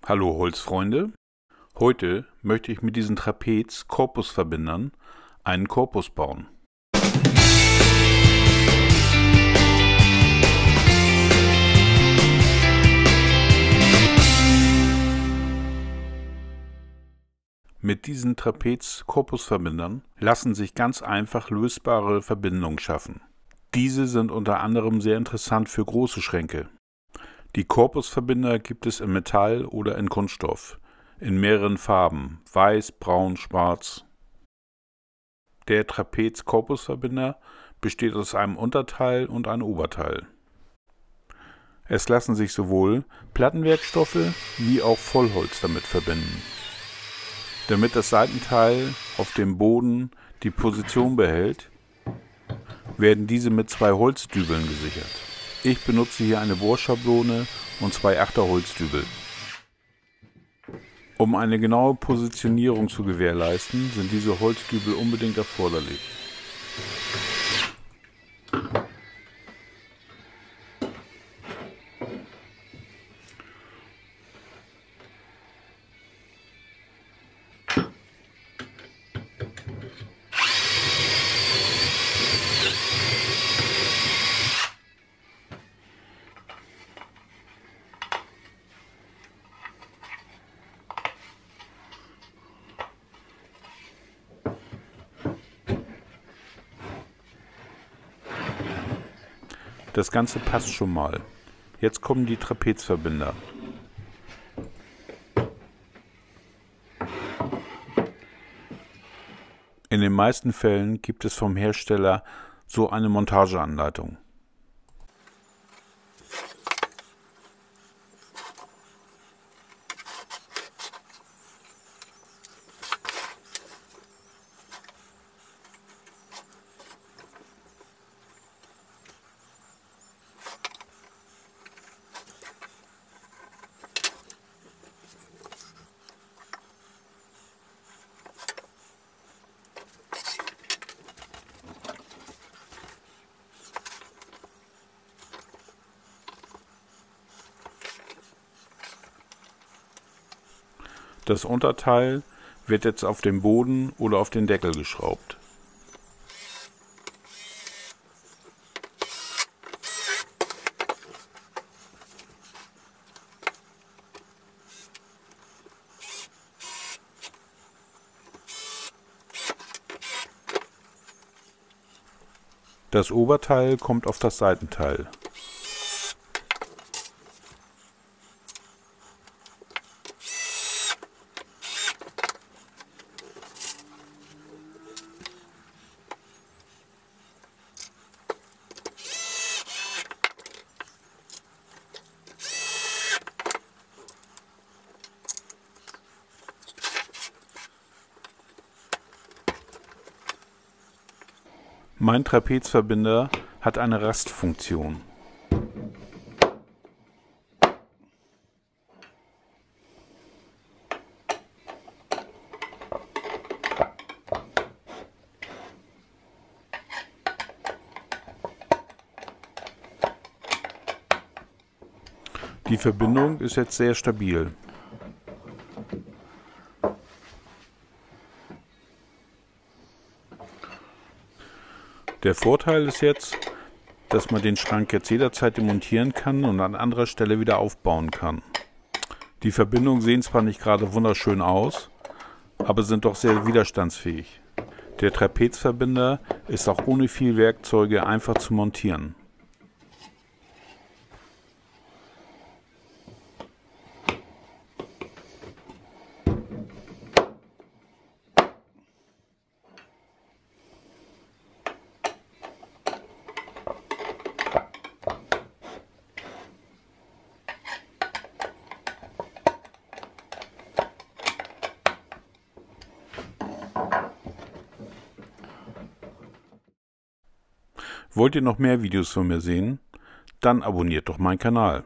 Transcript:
Hallo Holzfreunde, heute möchte ich mit diesen Trapez-Korpusverbindern einen Korpus bauen. Mit diesen Trapez-Korpusverbindern lassen sich ganz einfach lösbare Verbindungen schaffen. Diese sind unter anderem sehr interessant für große Schränke. Die Korpusverbinder gibt es in Metall oder in Kunststoff, in mehreren Farben, weiß, braun, schwarz. Der Trapez-Korpusverbinder besteht aus einem Unterteil und einem Oberteil. Es lassen sich sowohl Plattenwerkstoffe wie auch Vollholz damit verbinden. Damit das Seitenteil auf dem Boden die Position behält, werden diese mit 2 Holzdübeln gesichert. Ich benutze hier eine Bohrschablone und 2 8er Holzdübel. Um eine genaue Positionierung zu gewährleisten, sind diese Holzdübel unbedingt erforderlich. Das Ganze passt schon mal. Jetzt kommen die Trapezverbinder. In den meisten Fällen gibt es vom Hersteller so eine Montageanleitung. Das Unterteil wird jetzt auf den Boden oder auf den Deckel geschraubt. Das Oberteil kommt auf das Seitenteil. Mein Trapezverbinder hat eine Rastfunktion. Die Verbindung ist jetzt sehr stabil. Der Vorteil ist jetzt, dass man den Schrank jetzt jederzeit demontieren kann und an anderer Stelle wieder aufbauen kann. Die Verbindungen sehen zwar nicht gerade wunderschön aus, aber sind doch sehr widerstandsfähig. Der Trapezverbinder ist auch ohne viel Werkzeuge einfach zu montieren. Wollt ihr noch mehr Videos von mir sehen? Dann abonniert doch meinen Kanal.